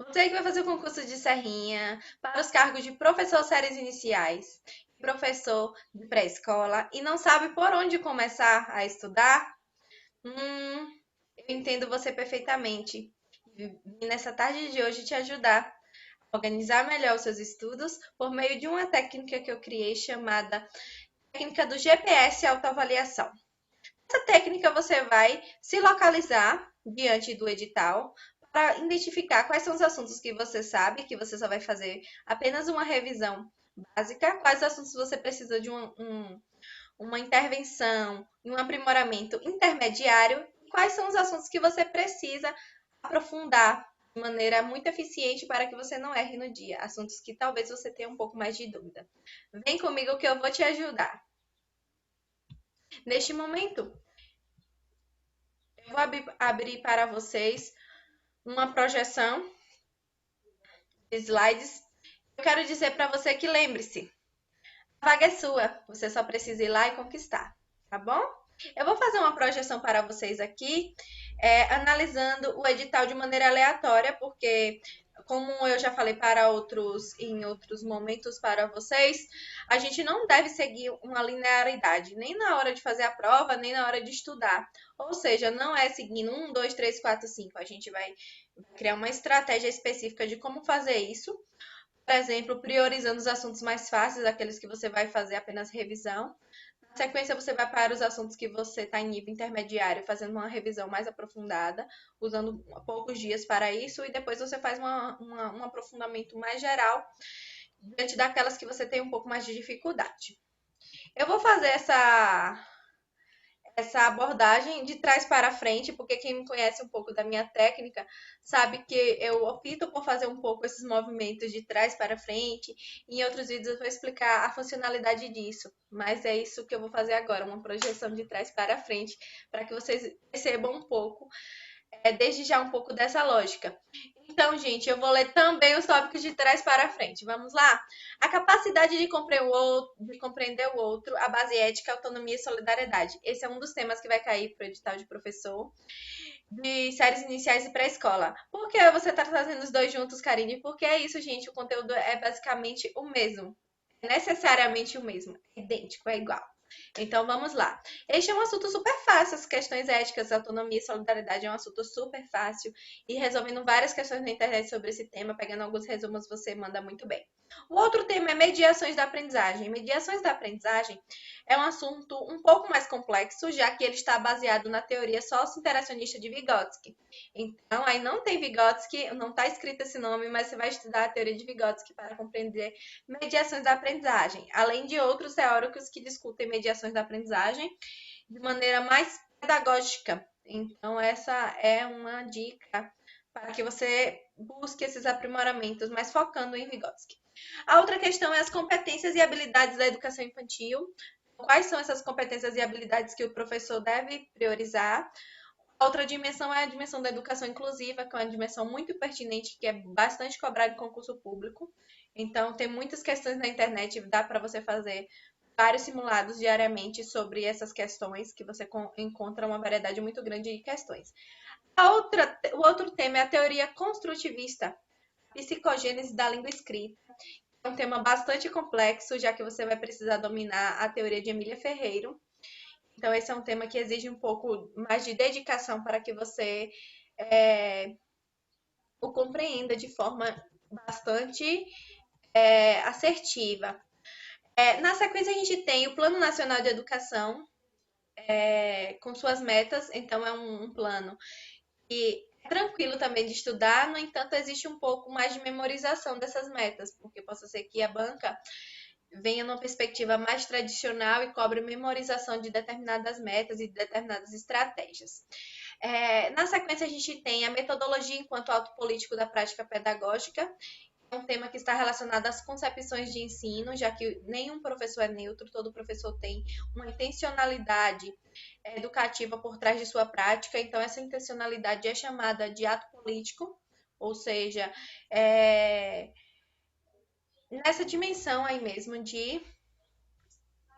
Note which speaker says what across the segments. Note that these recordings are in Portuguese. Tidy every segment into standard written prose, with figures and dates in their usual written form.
Speaker 1: Você que vai fazer o concurso de Serrinha para os cargos de professor séries iniciais, professor de pré-escola e não sabe por onde começar a estudar? Eu entendo você perfeitamente. Vim nessa tarde de hoje te ajudar a organizar melhor os seus estudos por meio de uma técnica que eu criei chamada técnica do GPS autoavaliação. Nessa técnica você vai se localizar diante do edital para identificar quais são os assuntos que você sabe, que você só vai fazer apenas uma revisão básica, quais assuntos você precisa de uma intervenção e um aprimoramento intermediário, e quais são os assuntos que você precisa aprofundar de maneira muito eficiente para que você não erre no dia, assuntos que talvez você tenha um pouco mais de dúvida. Vem comigo que eu vou te ajudar. Neste momento, eu vou abrir para vocês uma projeção de slides. Eu quero dizer para você que lembre-se, a vaga é sua, você só precisa ir lá e conquistar, tá bom? Eu vou fazer uma projeção para vocês aqui, analisando o edital de maneira aleatória, porque como eu já falei para outros em outros momentos para vocês, a gente não deve seguir uma linearidade, nem na hora de fazer a prova, nem na hora de estudar. Ou seja, não é seguindo 1, 2, 3, 4, 5. A gente vai criar uma estratégia específica de como fazer isso. Por exemplo, priorizando os assuntos mais fáceis, aqueles que você vai fazer apenas revisão. Na sequência, você vai para os assuntos que você está em nível intermediário, fazendo uma revisão mais aprofundada, usando poucos dias para isso, e depois você faz um aprofundamento mais geral, diante daquelas que você tem um pouco mais de dificuldade. Eu vou fazer essa abordagem de trás para frente, porque quem me conhece um pouco da minha técnica sabe que eu opto por fazer um pouco esses movimentos de trás para frente. Em outros vídeos eu vou explicar a funcionalidade disso, mas é isso que eu vou fazer agora, uma projeção de trás para frente, para que vocês percebam um pouco, desde já um pouco dessa lógica. Então, gente, eu vou ler também os tópicos de trás para frente. Vamos lá? A capacidade de compreender o outro, a base ética, autonomia e solidariedade. Esse é um dos temas que vai cair para o edital de professor de séries iniciais e pré-escola. Por que você está trazendo os dois juntos, Karine? Porque é isso, gente. O conteúdo é basicamente o mesmo. É necessariamente o mesmo. É idêntico, é igual. Então vamos lá. Este é um assunto super fácil, as questões éticas, autonomia e solidariedade é um assunto super fácil e resolvendo várias questões na internet sobre esse tema, pegando alguns resumos, você manda muito bem. O outro tema é mediações da aprendizagem. Mediações da aprendizagem é um assunto um pouco mais complexo, já que ele está baseado na teoria sócio-interacionista de Vygotsky. Então, aí não tem Vygotsky, não está escrito esse nome, mas você vai estudar a teoria de Vygotsky para compreender mediações da aprendizagem, além de outros teóricos que discutem mediações da aprendizagem de maneira mais pedagógica. Então, essa é uma dica para que você busque esses aprimoramentos, mas focando em Vygotsky. A outra questão é as competências e habilidades da educação infantil. Quais são essas competências e habilidades que o professor deve priorizar? A outra dimensão é a dimensão da educação inclusiva, que é uma dimensão muito pertinente, que é bastante cobrada em concurso público. Então, tem muitas questões na internet, dá para você fazer vários simulados diariamente sobre essas questões, que você encontra uma variedade muito grande de questões. O outro tema é a teoria construtivista, psicogênese da língua escrita. É um tema bastante complexo, já que você vai precisar dominar a teoria de Emília Ferreiro. Então, esse é um tema que exige um pouco mais de dedicação para que você o compreenda de forma bastante assertiva. Na sequência, a gente tem o Plano Nacional de Educação, com suas metas. Então, é um plano que é tranquilo também de estudar, no entanto, existe um pouco mais de memorização dessas metas, porque possa ser que a banca venha numa perspectiva mais tradicional e cobre memorização de determinadas metas e de determinadas estratégias. Na sequência, a gente tem a metodologia enquanto ato político da prática pedagógica, é um tema que está relacionado às concepções de ensino, já que nenhum professor é neutro, todo professor tem uma intencionalidade educativa por trás de sua prática, então essa intencionalidade é chamada de ato político, ou seja, nessa dimensão aí mesmo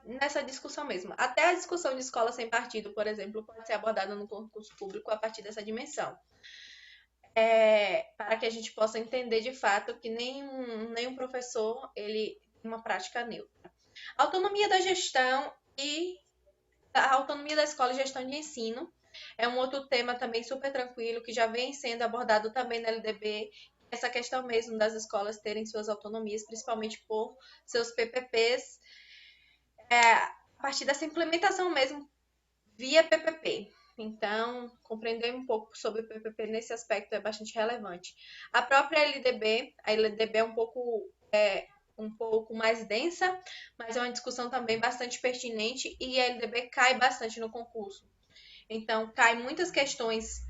Speaker 1: nessa discussão mesmo. Até a discussão de escola sem partido, por exemplo, pode ser abordada no concurso público a partir dessa dimensão. para que a gente possa entender de fato que nenhum professor ele tem uma prática neutra. Autonomia da gestão e a autonomia da escola e gestão de ensino é um outro tema também super tranquilo que já vem sendo abordado também na LDB. Essa questão mesmo das escolas terem suas autonomias, principalmente por seus PPPs, a partir dessa implementação mesmo via PPP. Então, compreender um pouco sobre o PPP nesse aspecto é bastante relevante. A própria LDB, a LDB é um pouco mais densa, mas é uma discussão também bastante pertinente e a LDB cai bastante no concurso. Então, cai muitas questões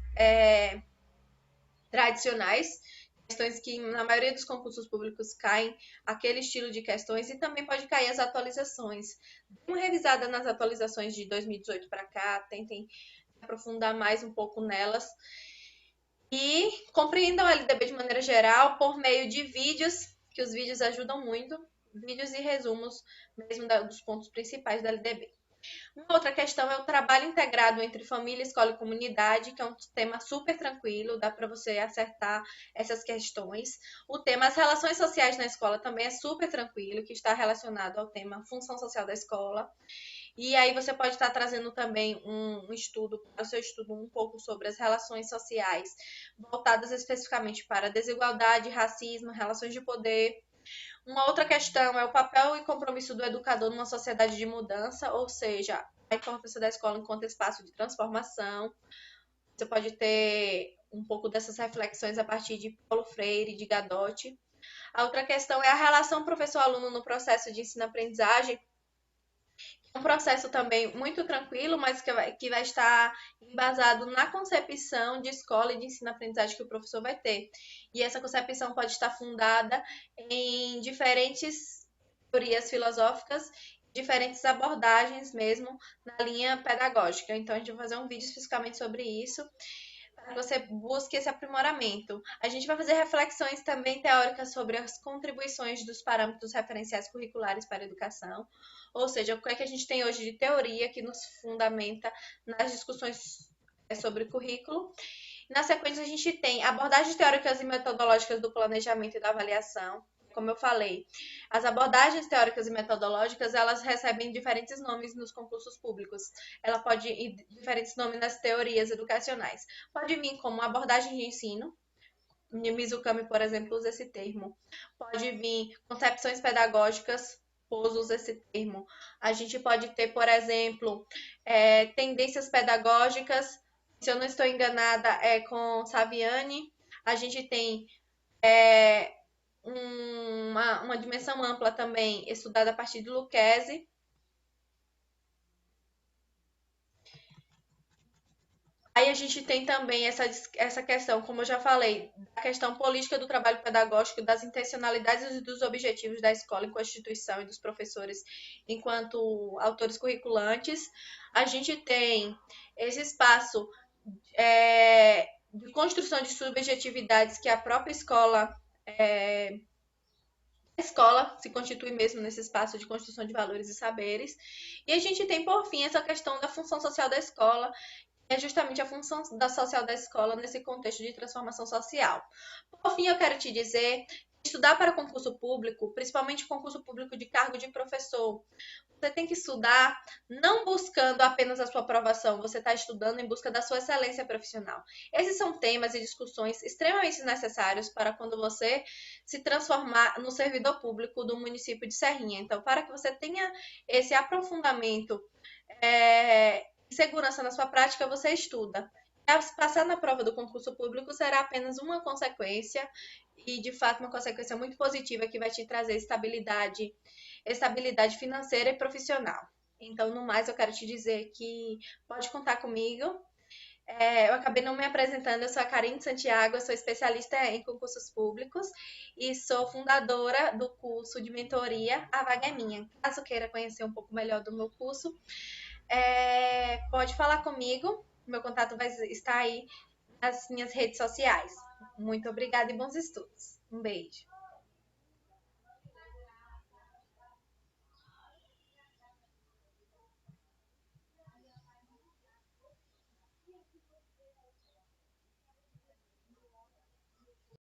Speaker 1: tradicionais, questões que na maioria dos concursos públicos caem aquele estilo de questões e também pode cair as atualizações. Dê uma revisada nas atualizações de 2018 para cá, tentem aprofundar mais um pouco nelas e compreendam a LDB de maneira geral por meio de vídeos, que os vídeos ajudam muito, vídeos e resumos mesmo dos pontos principais da LDB. Uma outra questão é o trabalho integrado entre família, escola e comunidade, que é um tema super tranquilo, dá para você acertar essas questões. O tema as relações sociais na escola também é super tranquilo, que está relacionado ao tema função social da escola. E aí você pode estar trazendo também um estudo, para o seu estudo, um pouco sobre as relações sociais, voltadas especificamente para desigualdade, racismo, relações de poder. Uma outra questão é o papel e compromisso do educador numa sociedade de mudança, ou seja, a importância da escola enquanto espaço de transformação. Você pode ter um pouco dessas reflexões a partir de Paulo Freire, de Gadotti. A outra questão é a relação professor-aluno no processo de ensino-aprendizagem, um processo também muito tranquilo, mas que vai estar embasado na concepção de escola e de ensino-aprendizagem que o professor vai ter. E essa concepção pode estar fundada em diferentes teorias filosóficas, diferentes abordagens mesmo na linha pedagógica. Então, a gente vai fazer um vídeo especificamente sobre isso, para que você busque esse aprimoramento. A gente vai fazer reflexões também teóricas sobre as contribuições dos parâmetros referenciais curriculares para a educação, ou seja, o que é que a gente tem hoje de teoria que nos fundamenta nas discussões sobre currículo. Na sequência, a gente tem abordagens teóricas e metodológicas do planejamento e da avaliação. Como eu falei, as abordagens teóricas e metodológicas, elas recebem diferentes nomes nos concursos públicos. Ela pode ir diferentes nomes nas teorias educacionais. Pode vir como abordagem de ensino. Mizukami, por exemplo, usa esse termo. Pode vir concepções pedagógicas, Pouso usa esse termo. A gente pode ter, por exemplo, tendências pedagógicas. Se eu não estou enganada, é com Saviani. A gente tem uma dimensão ampla também, estudada a partir de Lucchesi. Aí a gente tem também essa questão, como eu já falei, da questão política do trabalho pedagógico, das intencionalidades e dos objetivos da escola enquanto instituição e dos professores enquanto autores curriculantes. A gente tem esse espaço de construção de subjetividades que a própria escola se constitui mesmo nesse espaço de construção de valores e saberes. E a gente tem, por fim, essa questão da função social da escola, é justamente a função social da escola nesse contexto de transformação social. Por fim, eu quero te dizer, estudar para concurso público, principalmente concurso público de cargo de professor, você tem que estudar não buscando apenas a sua aprovação, você está estudando em busca da sua excelência profissional. Esses são temas e discussões extremamente necessários para quando você se transformar no servidor público do município de Serrinha. Então, para que você tenha esse aprofundamento segurança na sua prática, você estuda. Passar na prova do concurso público será apenas uma consequência e, de fato, uma consequência muito positiva que vai te trazer estabilidade financeira e profissional. Então, no mais, eu quero te dizer que pode contar comigo. Eu acabei não me apresentando, eu sou a Karine Santiago, eu sou especialista em concursos públicos e sou fundadora do curso de mentoria A Vaga é Minha. Caso queira conhecer um pouco melhor do meu curso, pode falar comigo. Meu contato vai estar aí nas minhas redes sociais. Muito obrigada e bons estudos. Um beijo.